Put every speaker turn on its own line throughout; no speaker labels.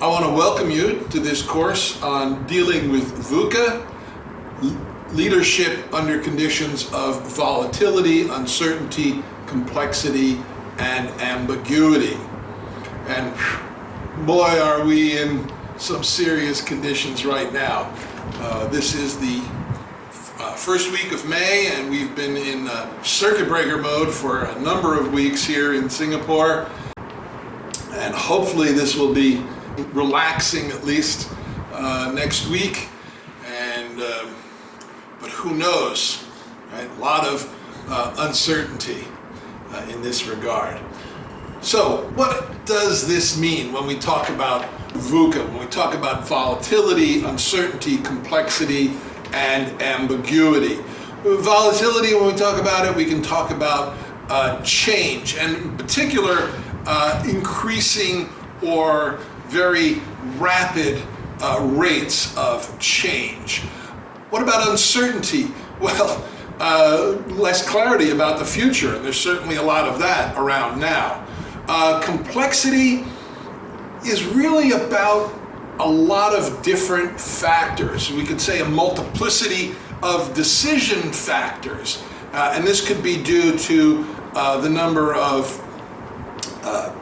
I want to welcome you to this course on dealing with Vuca, leadership under conditions of volatility, uncertainty, complexity, and ambiguity. And boy, are we in some serious conditions right now. This is the first week of May, and we've been in circuit breaker mode for a number of weeks here in Singapore. And hopefully this will be relaxing at least next week. And but who knows, right? A lot of uncertainty in this regard. So what does this mean when we talk about Vuca, when we talk about volatility, uncertainty, complexity, and ambiguity? Volatility, when we talk about it, we can talk about change, and in particular, increasing or very rapid rates of change. What about uncertainty? Well, less clarity about the future, and there's certainly a lot of that around now. Complexity is really about a lot of different factors. We could say a multiplicity of decision factors, and this could be due to the number of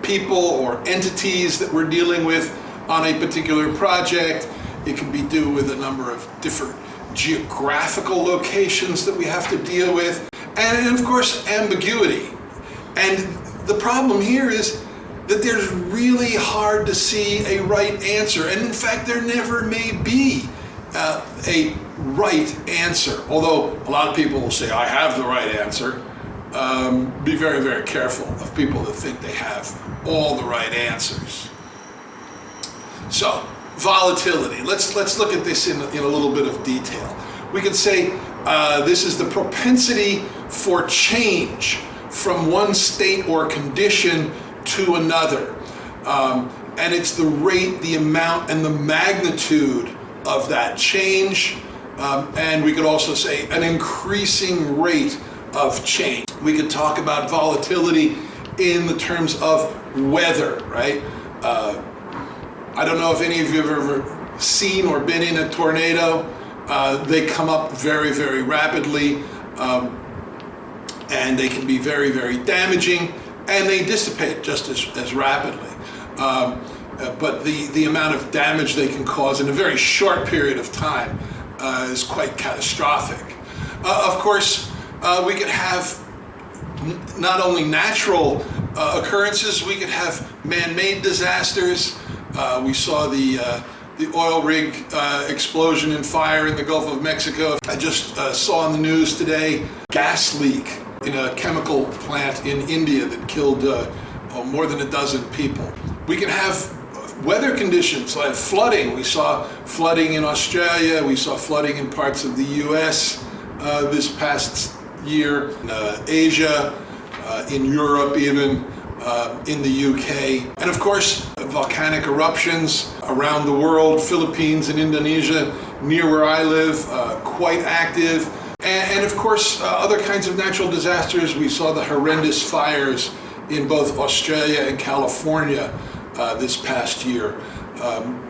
people or entities that we're dealing with on a particular project. It can be due with a number of different geographical locations that we have to deal with, and of course ambiguity. And the problem here is that there's really hard to see a right answer, and in fact there never may be a right answer, although a lot of people will say, I have the right answer. Be very, very careful of people that think they have all the right answers. So, volatility. Let's look at this in a little bit of detail. We could say this is the propensity for change from one state or condition to another. And it's the rate, the amount, and the magnitude of that change. And we could also say an increasing rate of change. We could talk about volatility in the terms of weather, right? I don't know if any of you have ever seen or been in a tornado. They come up very, very rapidly, and they can be very, very damaging, and they dissipate just as rapidly. But the amount of damage they can cause in a very short period of time is quite catastrophic. Of course, we could have not only natural occurrences, we could have man-made disasters. We saw the oil rig explosion and fire in the Gulf of Mexico. I just saw on the news today gas leak in a chemical plant in India that killed more than a dozen people. We can have weather conditions like flooding. We saw flooding in Australia. We saw flooding in parts of the US this past year, in Asia, in Europe even, in the UK. And of course, volcanic eruptions around the world, Philippines and Indonesia, near where I live, quite active. And of course, other kinds of natural disasters. We saw the horrendous fires in both Australia and California this past year,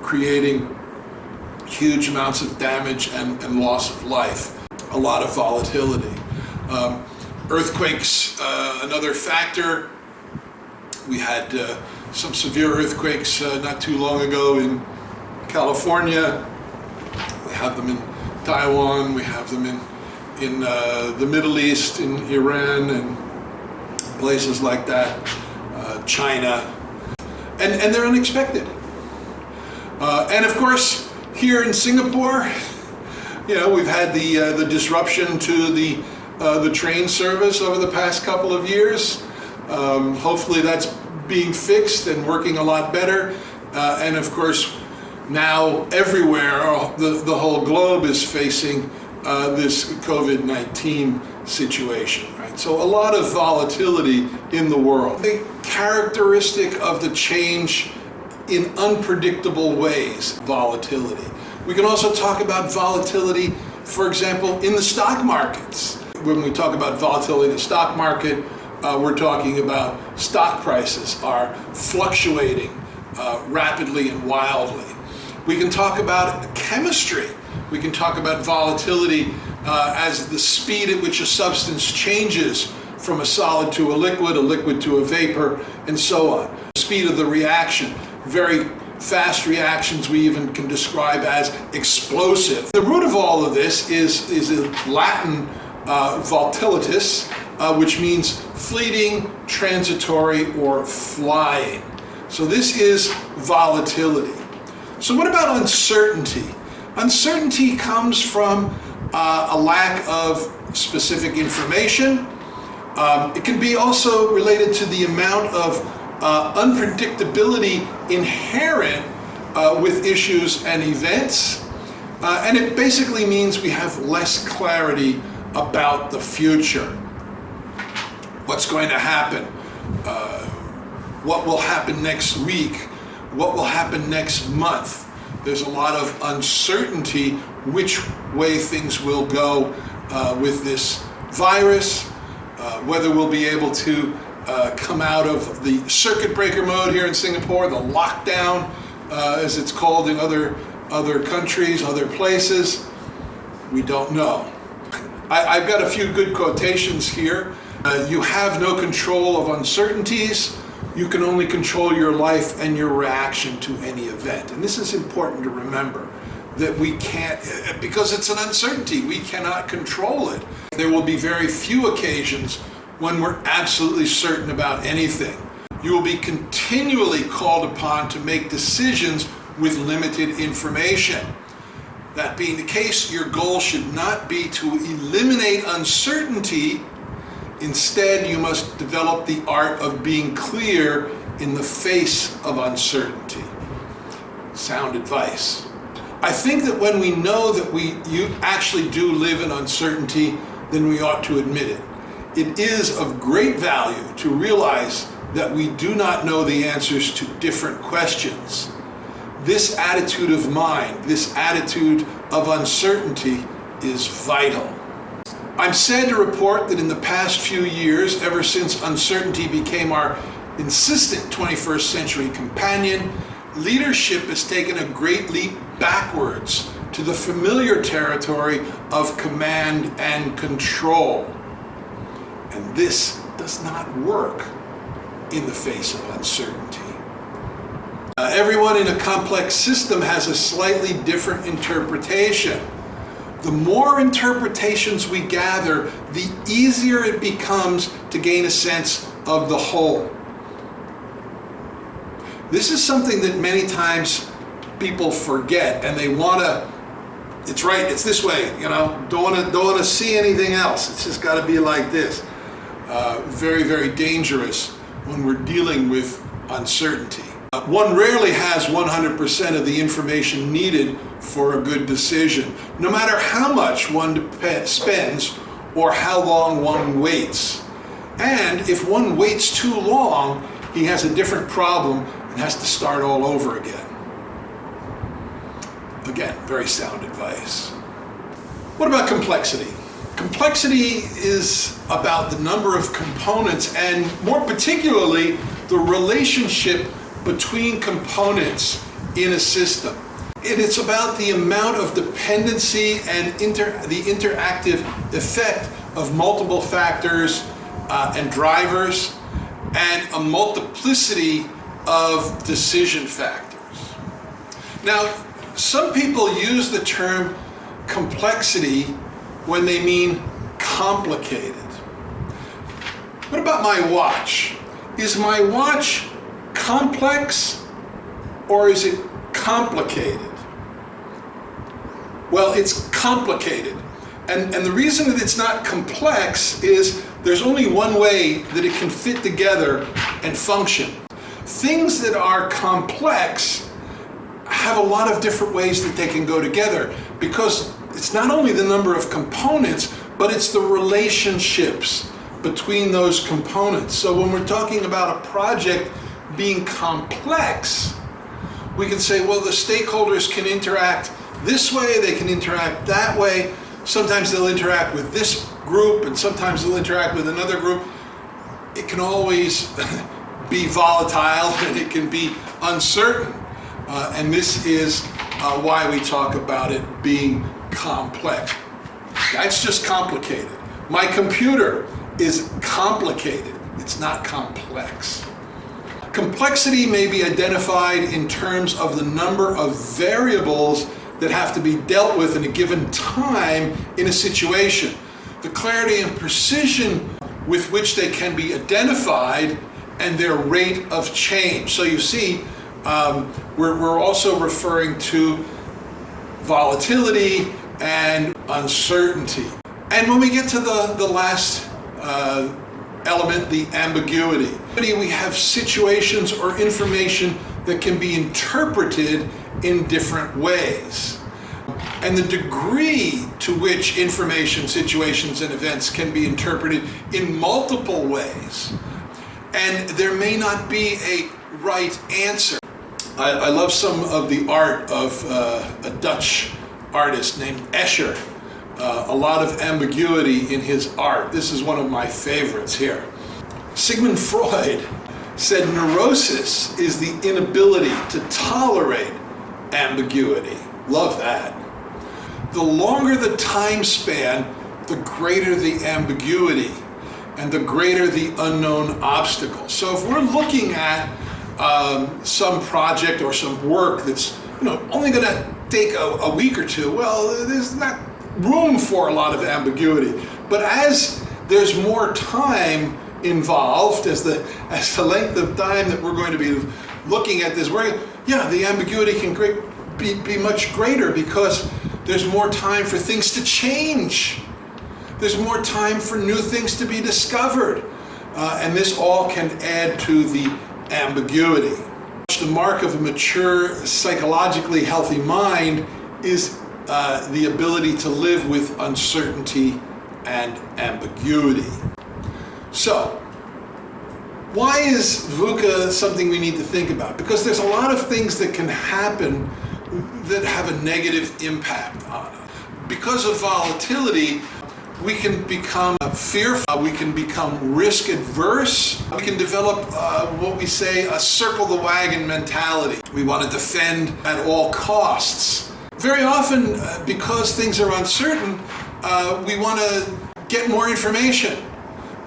creating huge amounts of damage and loss of life. A lot of volatility. Earthquakes, another factor. We had some severe earthquakes not too long ago in California. We have them in Taiwan. We have them in the Middle East, in Iran and places like that, China. And they're unexpected. And of course, here in Singapore, we've had the disruption to the train service over the past couple of years. Hopefully that's being fixed and working a lot better. And of course, now everywhere, the whole globe is facing this COVID-19 situation, right? So a lot of volatility in the world. The characteristic of the change in unpredictable ways, volatility. We can also talk about volatility, for example, in the stock markets. When we talk about volatility in the stock market, we're talking about stock prices are fluctuating rapidly and wildly. We can talk about chemistry. We can talk about volatility as the speed at which a substance changes from a solid to a liquid to a vapor, and so on. The speed of the reaction. Very fast reactions we even can describe as explosive. The root of all of this is a Latin volatilitas, which means fleeting, transitory, or flying. So this is volatility. So what about uncertainty? Uncertainty comes from a lack of specific information. It can be also related to the amount of unpredictability inherent with issues and events. And it basically means we have less clarity about the future. What's going to happen? What will happen next week? What will happen next month? There's a lot of uncertainty which way things will go with this virus, whether we'll be able to come out of the circuit breaker mode here in Singapore, the lockdown, as it's called in other countries, other places. We don't know. I've got a few good quotations here. You have no control of uncertainties. You can only control your life and your reaction to any event. And this is important to remember, that we can't, because it's an uncertainty, we cannot control it. There will be very few occasions when we're absolutely certain about anything. You will be continually called upon to make decisions with limited information. That being the case, your goal should not be to eliminate uncertainty. Instead, you must develop the art of being clear in the face of uncertainty. Sound advice. I think that when we know that you actually do live in uncertainty, then we ought to admit it. It is of great value to realize that we do not know the answers to different questions. This attitude of mind, this attitude of uncertainty is vital. I'm sad to report that in the past few years, ever since uncertainty became our insistent 21st century companion, leadership has taken a great leap backwards to the familiar territory of command and control. And this does not work in the face of uncertainty. Everyone in a complex system has a slightly different interpretation. The more interpretations we gather, the easier it becomes to gain a sense of the whole. This is something that many times people forget, and they want to, it's right, it's this way, don't want to see anything else. It's just got to be like this. Very, very dangerous when we're dealing with uncertainty. One rarely has 100% of the information needed for a good decision, no matter how much one spends or how long one waits. And if one waits too long, he has a different problem and has to start all over again. Again, very sound advice. What about complexity? Complexity is about the number of components, and more particularly, the relationship between components in a system. It's about the amount of dependency and the interactive effect of multiple factors and drivers, and a multiplicity of decision factors. Now, some people use the term complexity when they mean complicated. What about my watch? Is my watch complex or is it complicated? Well, it's complicated. And the reason that it's not complex is there's only one way that it can fit together and function. Things that are complex have a lot of different ways that they can go together, because it's not only the number of components, but it's the relationships between those components. So when we're talking about a project being complex, we can say, well, the stakeholders can interact this way, they can interact that way. Sometimes they'll interact with this group, and sometimes they'll interact with another group. It can always be volatile and it can be uncertain. And this is why we talk about it being complex. That's just complicated. My computer is complicated. It's not complex. Complexity may be identified in terms of the number of variables that have to be dealt with in a given time in a situation. The clarity and precision with which they can be identified and their rate of change. So you see, we're also referring to volatility and uncertainty. And when we get to the last element, the ambiguity, we have situations or information that can be interpreted in different ways. And the degree to which information, situations, and events can be interpreted in multiple ways. And there may not be a right answer. I love some of the art of a Dutch artist named Escher. A lot of ambiguity in his art. This is one of my favorites here. Sigmund Freud said neurosis is the inability to tolerate ambiguity. Love that. The longer the time span, the greater the ambiguity and the greater the unknown obstacle. So if we're looking at some project or some work that's only going to take a week or two, well, there's not room for a lot of ambiguity. But as there's more time involved, as the length of time that we're going to be looking at this work, the ambiguity can be much greater because there's more time for things to change. There's more time for new things to be discovered. And this all can add to the ambiguity. The mark of a mature, psychologically healthy mind is the ability to live with uncertainty and ambiguity. So, why is Vuca something we need to think about? Because there's a lot of things that can happen that have a negative impact on us. Because of volatility, we can become fearful, we can become risk adverse, we can develop what we say a circle the wagon mentality. We want to defend at all costs. Very often, because things are uncertain, we want to get more information,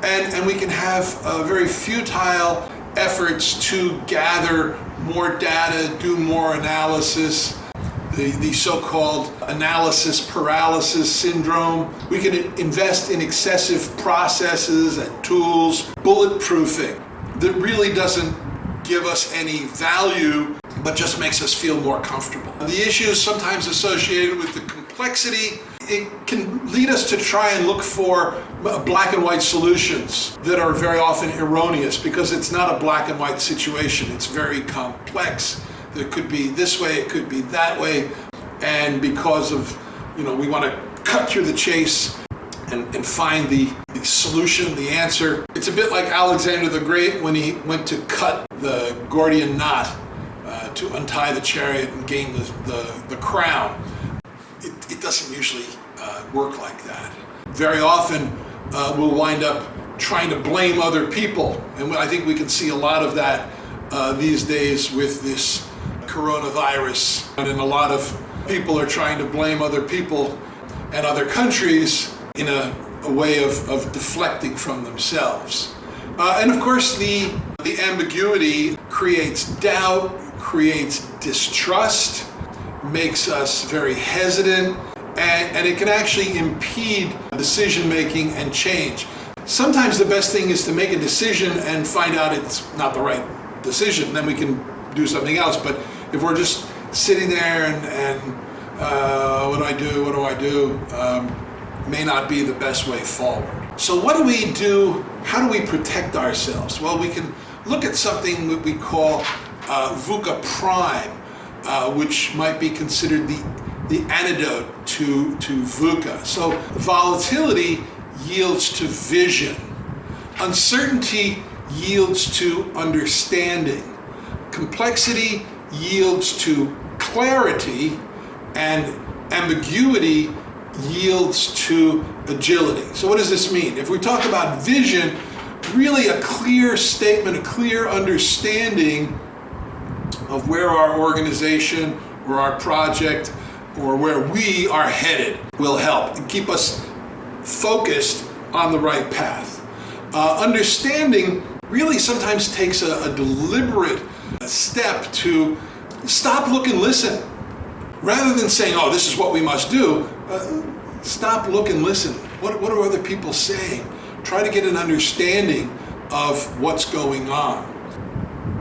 and we can have very futile efforts to gather more data, do more analysis, the so-called analysis paralysis syndrome. We can invest in excessive processes and tools, bulletproofing, that really doesn't give us any value, but just makes us feel more comfortable. The issues sometimes associated with the complexity, it can lead us to try and look for black and white solutions that are very often erroneous because it's not a black and white situation. It's very complex. It could be this way, it could be that way. And because of, we want to cut through the chase and find the solution, the answer. It's a bit like Alexander the Great when he went to cut the Gordian knot to untie the chariot and gain the crown. It doesn't usually work like that. Very often we'll wind up trying to blame other people. And I think we can see a lot of that these days with this coronavirus. And a lot of people are trying to blame other people and other countries in a way of deflecting from themselves. And of course, the ambiguity creates doubt, creates distrust, makes us very hesitant, and it can actually impede decision-making and change. Sometimes the best thing is to make a decision and find out it's not the right decision, then we can do something else. But if we're just sitting there and what do I do, may not be the best way forward. So what do we do? How do we protect ourselves? Well, we can look at something that we call Vuca Prime, which might be considered the antidote to Vuca. So volatility yields to vision. Uncertainty yields to understanding. Complexity yields to clarity, and ambiguity yields to agility. So what does this mean? If we talk about vision, really a clear statement, a clear understanding of where our organization or our project or where we are headed will help and keep us focused on the right path. Understanding really sometimes takes a deliberate step to stop, look, and listen. Rather than saying, oh, this is what we must do, stop, look, and listen. What are other people saying? Try to get an understanding of what's going on.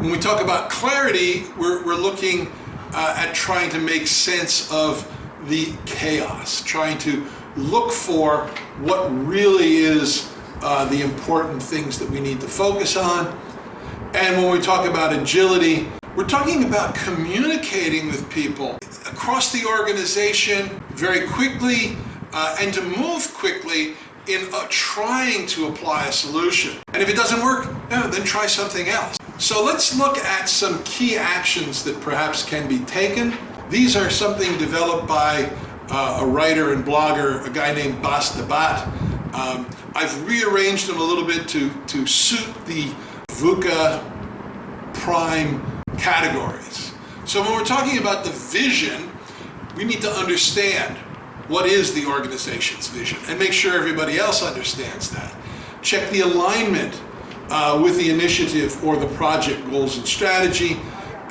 When we talk about clarity, we're looking at trying to make sense of the chaos, trying to look for what really is the important things that we need to focus on. And when we talk about agility, we're talking about communicating with people across the organization very quickly and to move quickly in trying to apply a solution. And if it doesn't work, then try something else. So let's look at some key actions that perhaps can be taken. These are something developed by a writer and blogger, a guy named Bas de Bat. I've rearranged them a little bit to suit the Vuca prime categories. So when we're talking about the vision, we need to understand what is the organization's vision and make sure everybody else understands that. Check the alignment with the initiative or the project goals and strategy,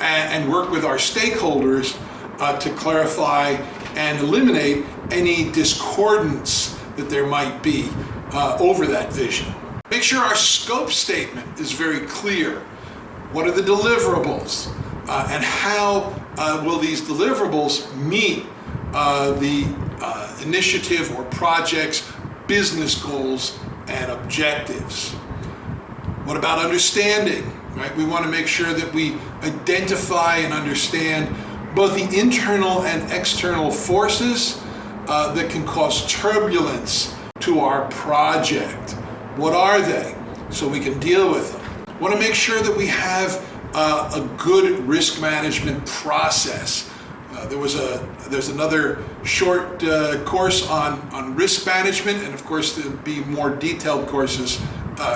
and work with our stakeholders to clarify and eliminate any discordance that there might be over that vision. Make sure our scope statement is very clear. What are the deliverables? And how will these deliverables meet the initiative or project's business goals and objectives? What about understanding? Right? We want to make sure that we identify and understand both the internal and external forces that can cause turbulence to our project. What are they? So we can deal with them. We want to make sure that we have a good risk management process. There's another short course on risk management, and of course there'll be more detailed courses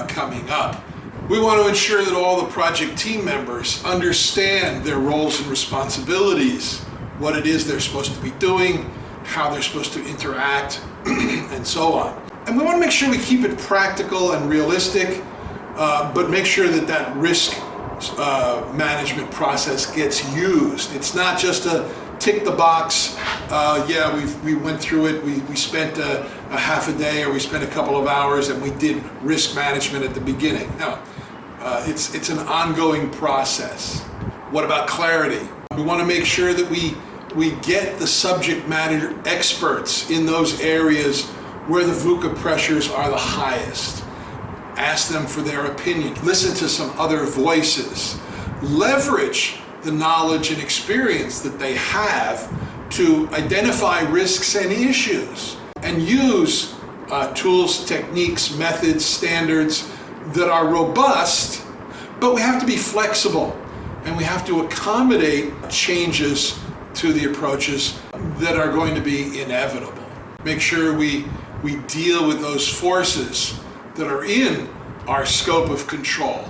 coming up. We want to ensure that all the project team members understand their roles and responsibilities, what it is they're supposed to be doing, how they're supposed to interact, and so on. And we want to make sure we keep it practical and realistic, but make sure that risk management process gets used. It's not just a tick the box, we went through it, we spent a half a day or we spent a couple of hours and we did risk management at the beginning. No, it's an ongoing process. What about clarity? We want to make sure that we get the subject matter experts in those areas where the Vuca pressures are the highest. Ask them for their opinion. Listen to some other voices. Leverage the knowledge and experience that they have to identify risks and issues, and use tools, techniques, methods, standards that are robust, but we have to be flexible and we have to accommodate changes to the approaches that are going to be inevitable. Make sure we deal with those forces that are in our scope of control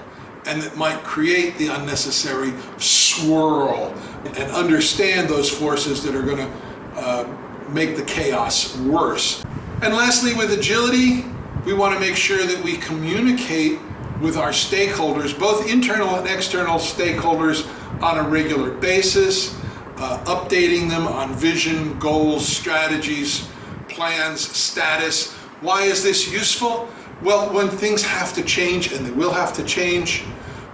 and that might create the unnecessary swirl, and understand those forces that are going to make the chaos worse. And lastly, with agility, we want to make sure that we communicate with our stakeholders, both internal and external stakeholders, on a regular basis, updating them on vision, goals, strategies, plans, status. Why is this useful? Well, when things have to change, and they will have to change,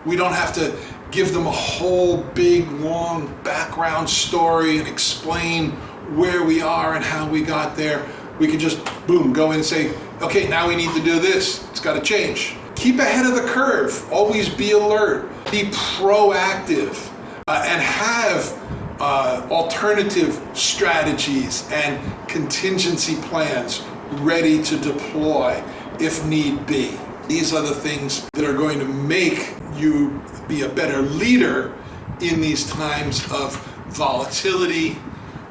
we don't have to give them a whole big, long background story and explain where we are and how we got there. We can just, boom, go in and say, okay, now we need to do this. It's got to change. Keep ahead of the curve. Always be alert. Be proactive, and have alternative strategies and contingency plans ready to deploy if need be. These are the things that are going to make you be a better leader in these times of volatility,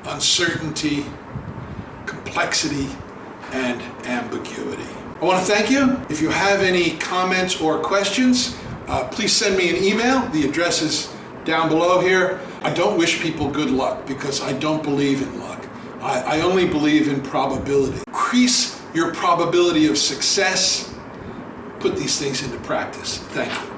uncertainty, complexity, and ambiguity. I want to thank you. If you have any comments or questions, please send me an email. The address is down below here. I don't wish people good luck because I don't believe in luck. I only believe in probability. Increase your probability of success. Put these things into practice. Thank you.